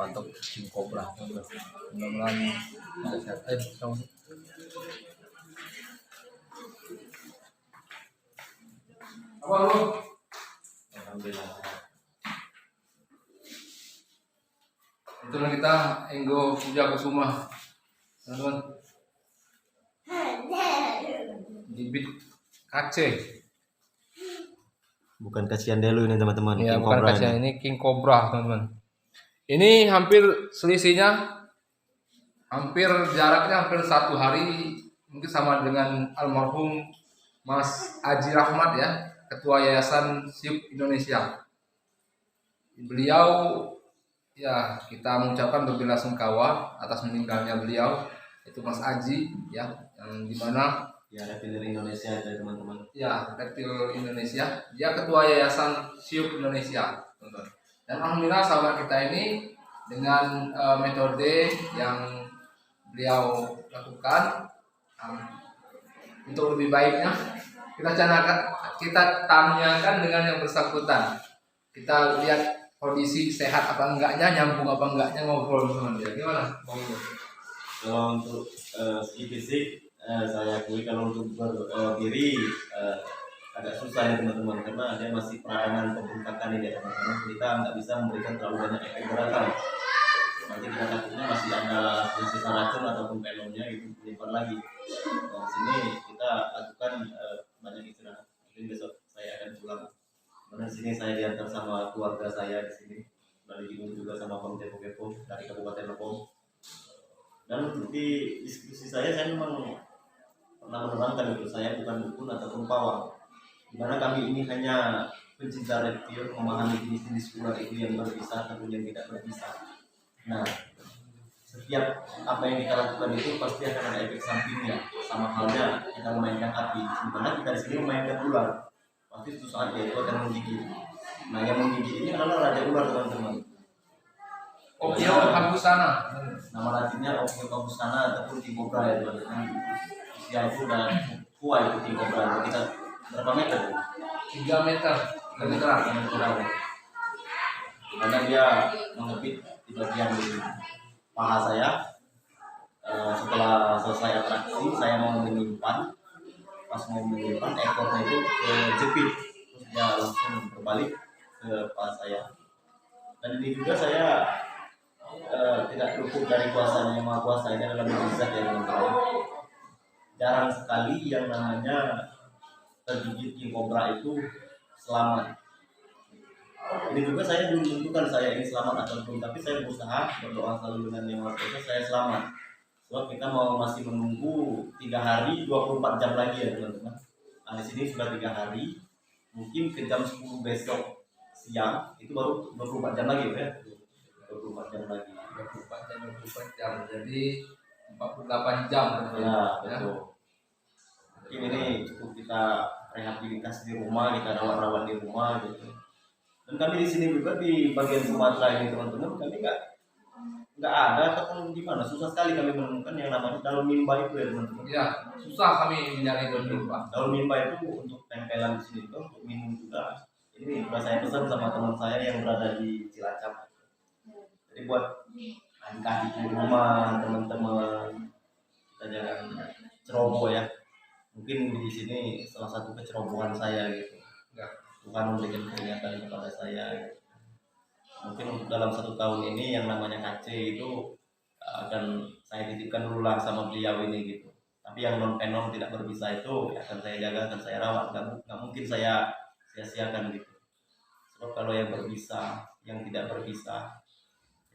patok king cobra. Mudah-mudahan bisa sehat. Apa lu? Alhamdulillah. Itulah kita Enggo Puja Kusuma, teman-teman. Bibit kace. Bukan kasihan delu ini teman-teman. Ya, King bukan Cobra kasihan, ini King Cobra, teman-teman. Ini hampir selisihnya, jaraknya hampir 1 hari, mungkin sama dengan almarhum Mas Aji Rahmat ya, Ketua Yayasan Siup Indonesia. Beliau ya, kita mengucapkan berbela-sungkawa atas meninggalnya beliau, itu Mas Aji ya, yang dimana ya reptil Indonesia ya teman-teman. Ya, reptil Indonesia. Dia ketua Yayasan Siup Indonesia, teman-teman. Dan alhamdulillah sahabat kita ini dengan metode yang beliau lakukan untuk lebih baiknya, kita tanyakan dengan yang bersangkutan. Kita lihat kondisi sehat apa enggaknya, nyambung apa enggaknya, ngobrol sama dia. Gimana? Kalau untuk segi fisik saya akui kalau untuk berdiri agak susah ya teman-teman, karena dia masih peradangan pembengkakan ini ya teman-teman. Kita nggak bisa memberikan terlalu banyak efek gerakan. Nanti kita takutnya masih ada sisa racun ataupun venomnya itu menyimpan lagi. Di sini kita lakukan banyak istirahat. Mungkin besok saya akan pulang. Karena di sini saya diantar sama keluarga saya di sini. Dari Gunung juga sama Om Kepo dari Kabupaten Lombok. Dan di diskusi saya memang pernah menerangkan itu, saya bukan dukun ataupun pawang. Dimana kami ini hanya pencinta reptil, memahami jenis-jenis ular itu yang berbisa ataupun yang tidak berbisa. Nah, setiap apa yang kita lakukan itu pasti akan ada efek sampingnya. Sama halnya kita memainkan api, sementara kita di sini memainkan ular. Pasti suatu saat dia itu akan menggigit. Nah, yang menggigit ini adalah raja ular teman-teman. Ophiocampusana. Nama latinnya Ophiocampusana ataupun King Cobra ya teman-teman. Usia itu udah tua itu King Cobra. Kita berapa meter? 3 meter. 3 meter. Karena dia mengepit di bagian di paha saya. Setelah selesai atraksi, saya mau menyimpan. Pas mau menyimpan, ekornya itu kejepit. Terus dia langsung berbalik ke paha saya. Dan ini juga saya tidak luput dari kuasanya yang maha kuasa. Ini adalah mukjizat ya teman-teman. Jarang sekali yang namanya tergigit King Cobra itu selamat. Ini juga saya belum tentukan saya ini selamat atau belum, tapi saya berusaha berdoa selalu dengan yang maha kuasa saya selamat. Sebab kita masih menunggu 3 hari 24 jam lagi ya teman-teman. Nah, di sini sudah 3 hari, mungkin ke jam 10 besok siang itu baru 24 jam lagi ya. 24 jam lagi. 24 jam. Jadi 48 jam ya, betul. Mungkin ini cukup kita rehabilitasi di rumah, kita rawat-rawat di rumah gitu. Dan kami di sini juga di bagian Sumatera ini teman-teman, kami nggak ada ataupun gimana, susah sekali kami menemukan yang namanya daun mimba itu ya teman-teman. Ya, susah kami mencari daun mimba. Daun mimba itu untuk tempelan di sini tuh, untuk minum juga. Ini sudah saya pesan sama teman saya yang berada di Cilacap. Jadi buat adik-adik di rumah, teman-teman, kita jangan ceroboh ya. Mungkin di sini salah satu kecerobohan saya gitu. Bukan memberikan peringatan kepada saya gitu. Mungkin untuk dalam 1 tahun ini yang namanya KC itu akan saya titipkan dulu lah sama beliau ini gitu. Tapi yang non-venom tidak berbisa itu akan saya jaga, akan saya rawat. Nggak mungkin saya sia-siakan gitu. Sebab kalau yang berbisa, yang tidak berbisa,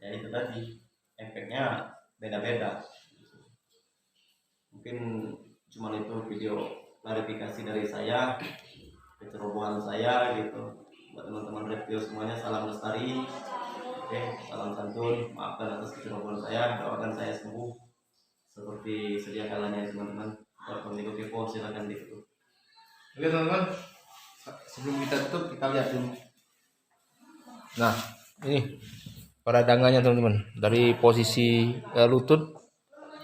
ya itu tadi efeknya beda-beda. Mungkin cuma itu video klarifikasi dari saya, kecerobohan saya gitu. Buat teman-teman reptil semuanya, salam lestari. Oke, salam santun, maafkan atas kecerobohan saya, doakan saya sembuh seperti sedia kalanya teman-teman. Buat pemilik kepo silakan ditutup. Oke teman-teman, sebelum kita tutup kita lihat dulu. Nah, ini peradangannya teman-teman, dari posisi lutut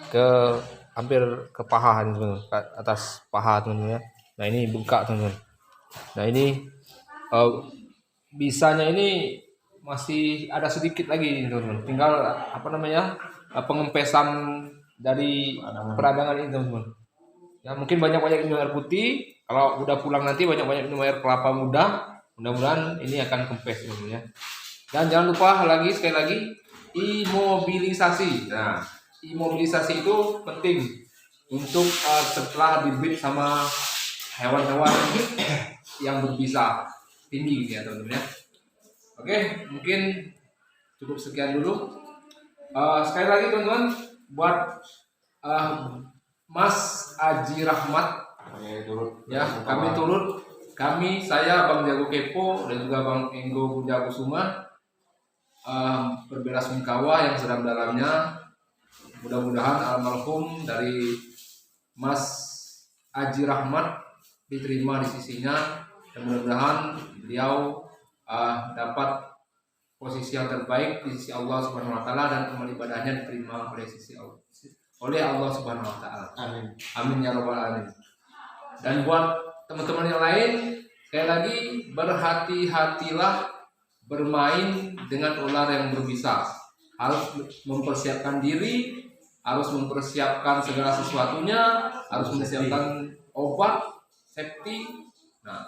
ke hampir ke paha teman-teman, ke atas paha teman-teman ya. Nah, ini bengkak teman-teman. Nah, ini bisanya ini masih ada sedikit lagi teman-teman. Tinggal apa namanya pengempesan dari peradangan ini teman-teman. Ya mungkin banyak-banyak minum air putih. Kalau udah pulang nanti banyak-banyak minum air kelapa muda. Mudah-mudahan ini akan kempes teman-teman ya. Dan jangan lupa lagi sekali lagi imobilisasi. Nah, imobilisasi itu penting untuk setelah dibit sama hewan-hewan yang berbisa tinggi ya teman-teman ya. Oke, mungkin cukup sekian dulu. Sekali lagi teman-teman, buat Mas Aji Rahmat, ya kami saya Bang Jago Kepo dan juga Bang Enggo Jago Suma berbelasungkawa yang sedalam-dalamnya. Mudah-mudahan almarhum dari Mas Aji Rahmat diterima di sisinya dan mudah-mudahan beliau dapat posisi yang terbaik di sisi Allah Subhanahu wa taala dan amal ibadahnya diterima oleh Allah Subhanahu wa taala. Amin. Amin ya rabbal alamin. Dan buat teman-teman yang lain, sekali lagi berhati-hatilah bermain dengan ular yang berbisa. Harus mempersiapkan diri, harus mempersiapkan segala sesuatunya, harus mempersiapkan obat, safety. Nah,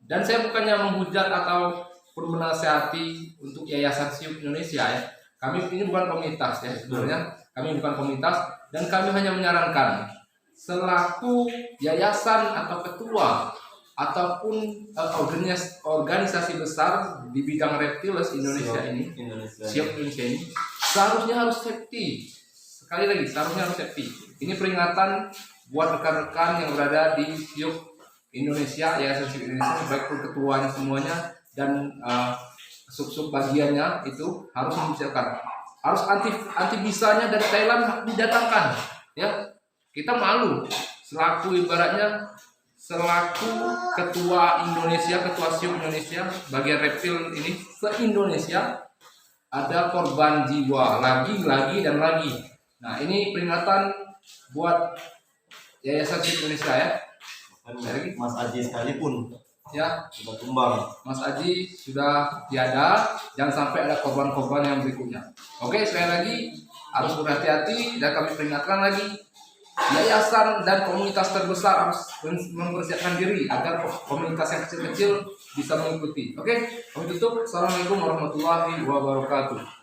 dan saya bukannya menghujat ataupun menasihati untuk Yayasan Siup Indonesia ya. Kami ini bukan komunitas ya sebenarnya. Kami bukan komunitas dan kami hanya menyarankan selaku yayasan atau ketua ataupun organisasi besar di bidang reptiles Indonesia ini, Siup Indonesia ini seharusnya harus safety. Sekali lagi seharusnya harus safety. Ini peringatan buat rekan-rekan yang berada di Siup Indonesia, Yayasan Siup Indonesia, baik ketuanya semuanya dan sub-sub bagiannya itu harus mempersiapkan. Harus anti bisanya dari Thailand didatangkan. Ya, kita malu selaku ibaratnya selaku ketua Indonesia, ketua Siup Indonesia bagian reptil ini se-Indonesia ada korban jiwa lagi dan lagi. Nah, ini peringatan buat Yayasan Siup Indonesia ya. Mas Aji sekalipun ya sudah tumbang. Mas Aji sudah tiada, jangan sampai ada korban-korban yang berikutnya. Oke, sekali lagi harus berhati-hati dan kami peringatkan lagi yayasan dan komunitas terbesar harus mempersiapkan diri agar komunitas yang kecil-kecil bisa mengikuti. Oke, kami tutup. Assalamualaikum warahmatullahi wabarakatuh.